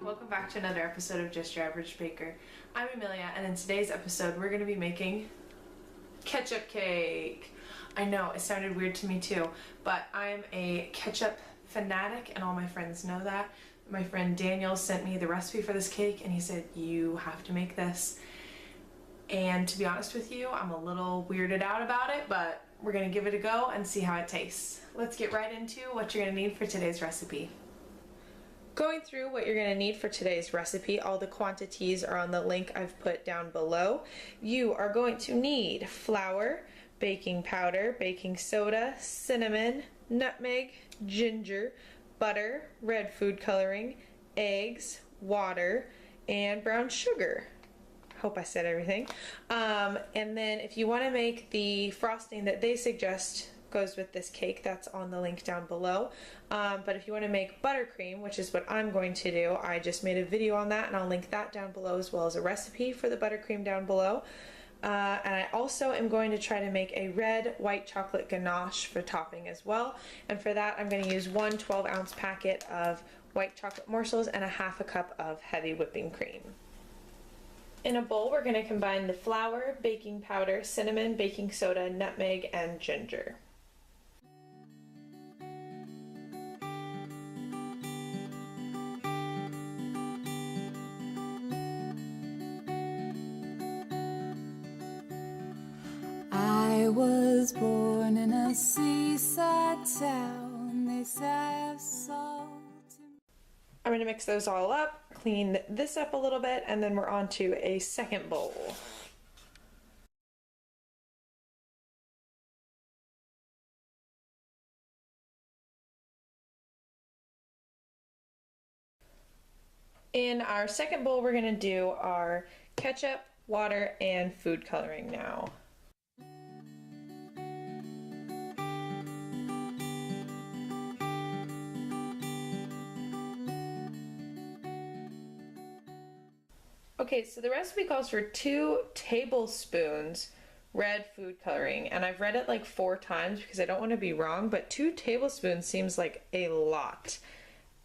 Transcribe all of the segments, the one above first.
welcome back to another episode of Just Your Average Baker. I'm Amelia, and in today's episode we're going to be making ketchup cake. I know, it sounded weird to me too, but I'm a ketchup fanatic and all my friends know that. My friend Daniel sent me the recipe for this cake and he said, you have to make this. And to be honest with you, I'm a little weirded out about it, but we're going to give it a go and see how it tastes. Let's get right into what you're going to need for today's recipe. Going through what you're going to need for today's recipe, all the quantities are on the link I've put down below. You are going to need flour, baking powder, baking soda, cinnamon, nutmeg, ginger, butter, red food coloring, eggs, water, and brown sugar. Hope I said everything. And then if you want to make the frosting that they suggest goes with this cake, that's on the link down below. But if you want to make buttercream, which is what I'm going to do, I just made a video on that and I'll link that down below, as well as a recipe for the buttercream down below. And I also am going to try to make a red white chocolate ganache for topping as well. And for that I'm going to use one 12-ounce packet of white chocolate morsels and a half a cup of heavy whipping cream. In a bowl we're going to combine the flour, baking powder, cinnamon, baking soda, nutmeg, and ginger. I was born in a seaside town, they have salt. I'm going to mix those all up, clean this up a little bit, and then we're on to a second bowl. In our second bowl we're going to do our ketchup, water, and food coloring now. Okay, so the recipe calls for 2 tablespoons red food coloring, and I've read it like 4 times because I don't want to be wrong, but 2 tablespoons seems like a lot.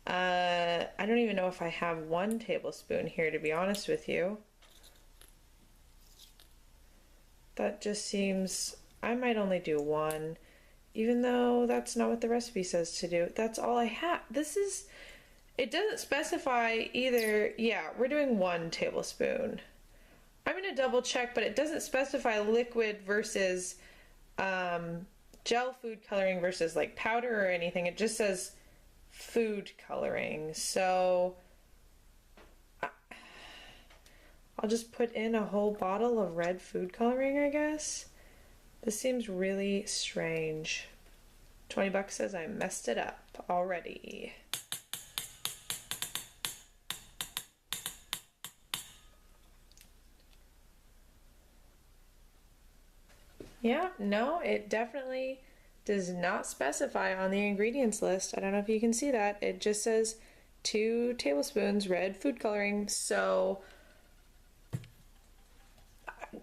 I don't even know if I have 1 tablespoon here, to be honest with you. That just seems, I might only do 1, even though that's not what the recipe says to do. That's all I have. It doesn't specify either. Yeah, we're doing 1 tablespoon. I'm going to double check, but it doesn't specify liquid versus gel food coloring versus like powder or anything. It just says food coloring. So I'll just put in a whole bottle of red food coloring, I guess. This seems really strange. 20 bucks says I messed it up already. Yeah, no, it definitely does not specify on the ingredients list. I don't know if you can see that. It just says 2 tablespoons red food coloring. So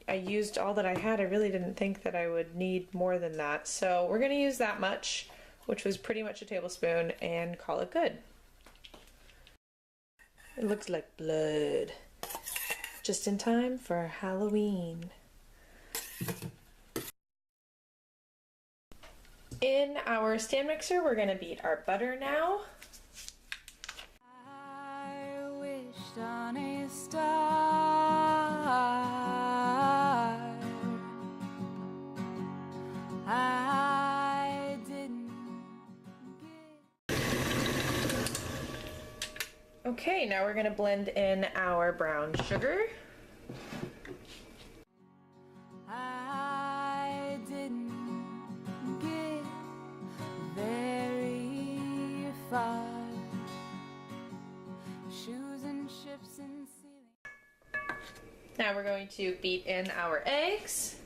I used all that I had. I really didn't think that I would need more than that. So we're going to use that much, which was pretty much a tablespoon, and call it good. It looks like blood. Just in time for Halloween. In our stand mixer, we're going to beat our butter now. I wished on a star. I didn't get... Okay, now we're going to blend in our brown sugar. I didn't get very far. Shoes and ships and ceiling. Now we're going to beat in our eggs.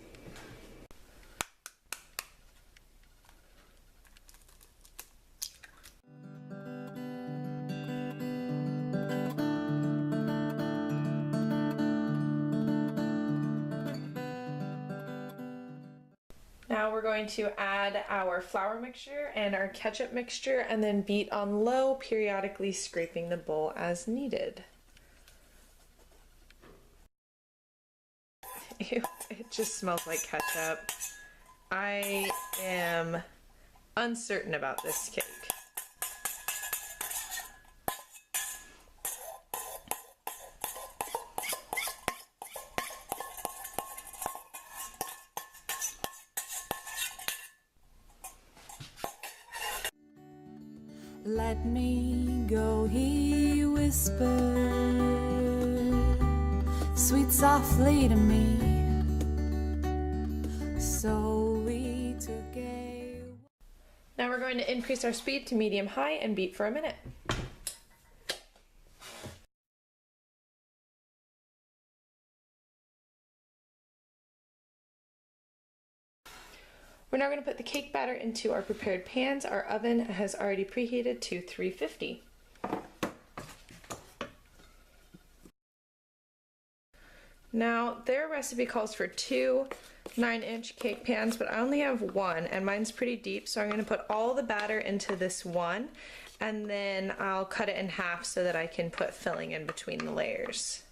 Now we're going to add our flour mixture and our ketchup mixture and then beat on low, periodically scraping the bowl as needed. Ew, it just smells like ketchup. I am uncertain about this cake. Let me go, he whispered, sweet softly to me. So we took a... Now we're going to increase our speed to medium-high and beat for a minute. We're now going to put the cake batter into our prepared pans. Our oven has already preheated to 350. Now, their recipe calls for 2 9-inch cake pans, but I only have one, and mine's pretty deep, so I'm going to put all the batter into this one, and then I'll cut it in half so that I can put filling in between the layers.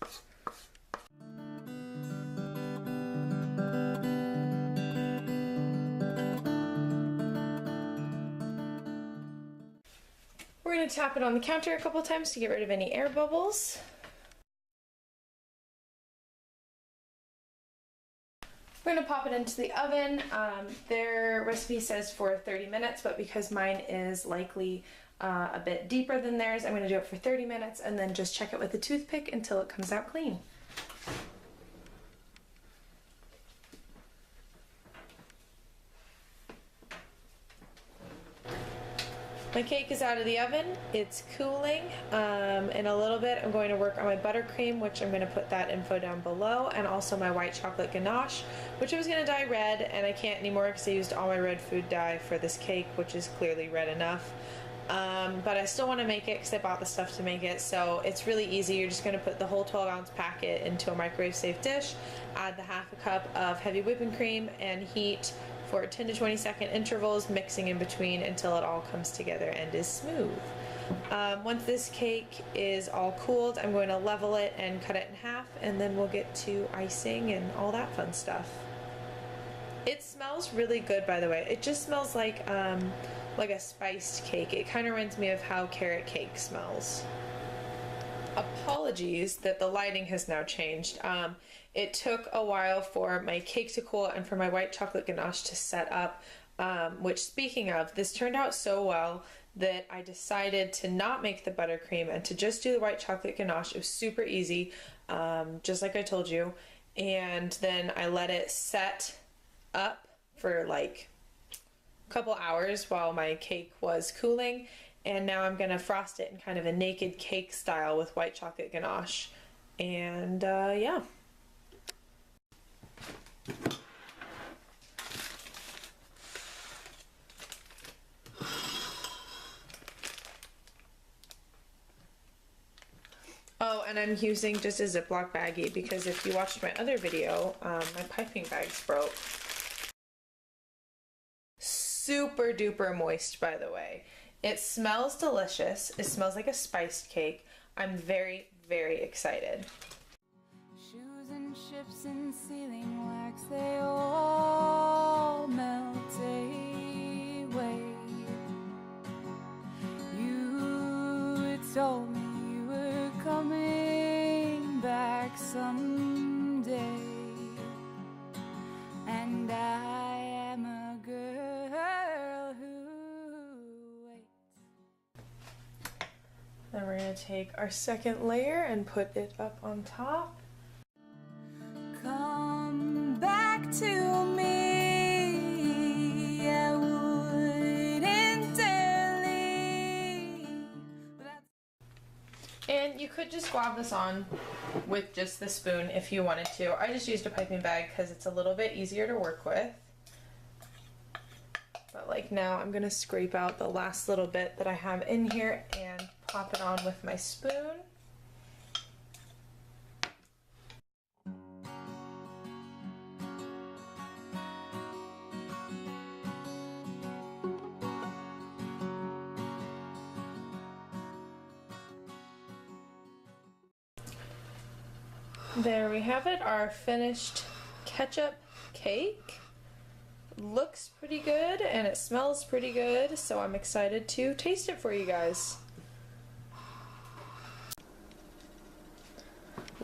We're going to tap it on the counter a couple times to get rid of any air bubbles. We're going to pop it into the oven. Their recipe says for 30 minutes, but because mine is likely a bit deeper than theirs, I'm going to do it for 30 minutes and then just check it with a toothpick until it comes out clean. My cake is out of the oven. It's cooling. In a little bit, I'm going to work on my buttercream, which I'm going to put that info down below, and also my white chocolate ganache, which I was going to dye red, and I can't anymore because I used all my red food dye for this cake, which is clearly red enough. But I still want to make it because I bought the stuff to make it, so it's really easy. You're just going to put the whole 12-ounce packet into a microwave-safe dish, add the half a cup of heavy whipping cream, and heat for 10 to 20 second intervals, mixing in between until it all comes together and is smooth. Once this cake is all cooled, I'm going to level it and cut it in half, and then we'll get to icing and all that fun stuff. It smells really good, by the way. It just smells like a spiced cake. It kind of reminds me of how carrot cake smells. Apologies that the lighting has now changed. It took a while for my cake to cool and for my white chocolate ganache to set up, which, speaking of, this turned out so well that I decided to not make the buttercream and to just do the white chocolate ganache. It was super easy, just like I told you, and then I let it set up for like a couple hours while my cake was cooling, and now I'm gonna frost it in kind of a naked cake style with white chocolate ganache, and yeah. Oh, and I'm using just a Ziploc baggie because if you watched my other video, my piping bags broke. Super duper moist, by the way. It smells delicious. It smells like a spiced cake. I'm very, very excited. Shoes and ships and sealing wax, they all melt away. You told me you were coming back someday, and I am a girl who waits. Then we're going to take our second layer and put it up on top. Come back to me, I wouldn't delete. And you could just glab this on with just the spoon if you wanted to. I just used a piping bag because it's a little bit easier to work with. But like now I'm going to scrape out the last little bit that I have in here and pop it on with my spoon. There we have it, our finished ketchup cake. Looks pretty good and it smells pretty good, so I'm excited to taste it for you guys.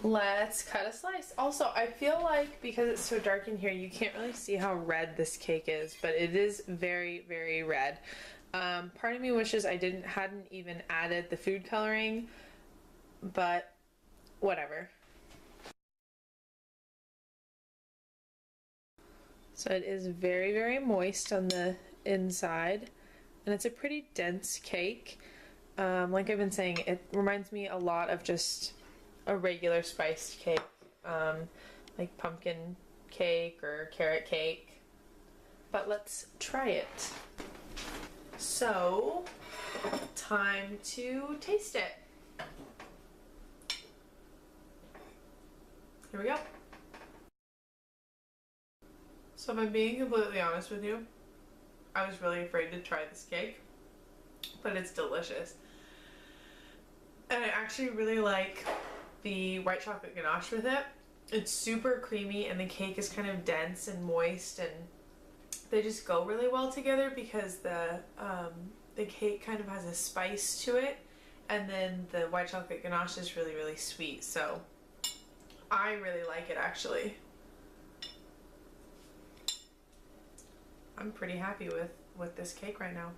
Let's cut a slice. Also, I feel like because it's so dark in here, you can't really see how red this cake is, but it is very, very red. Part of me wishes I hadn't even added the food coloring, but whatever. So it is very, very moist on the inside, and it's a pretty dense cake. Like I've been saying, it reminds me a lot of just a regular spiced cake, like pumpkin cake or carrot cake. But let's try it. So, time to taste it. Here we go. So if I'm being completely honest with you, I was really afraid to try this cake, but it's delicious. And I actually really like the white chocolate ganache with it. It's super creamy and the cake is kind of dense and moist, and they just go really well together because the cake kind of has a spice to it, and then the white chocolate ganache is really, really sweet. So I really like it actually. I'm pretty happy with this cake right now.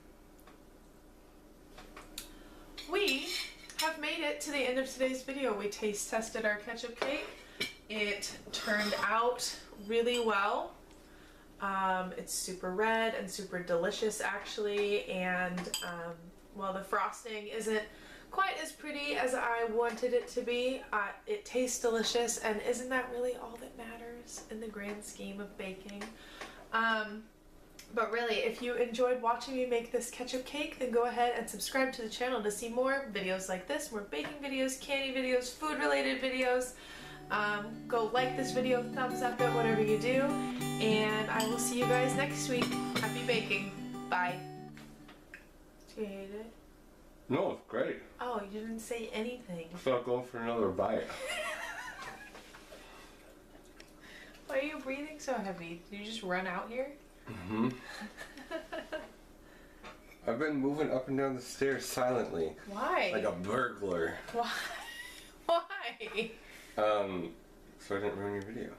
We have made it to the end of today's video. We taste tested our ketchup cake. It turned out really well. It's super red and super delicious actually, and while the frosting isn't quite as pretty as I wanted it to be, it tastes delicious, and isn't that really all that matters in the grand scheme of baking? But really, if you enjoyed watching me make this ketchup cake, then go ahead and subscribe to the channel to see more videos like this, more baking videos, candy videos, food related videos. Go like this video, thumbs up it, whatever you do, and I will see you guys next week. Happy baking. Bye. Did you hate it? No, it's great. Oh, you didn't say anything. So I'll go for another bite. Why are you breathing so heavy? Did you just run out here? Mm-hmm. I've been moving up and down the stairs silently. Why? Like a burglar. Why? Why? So I didn't ruin your video.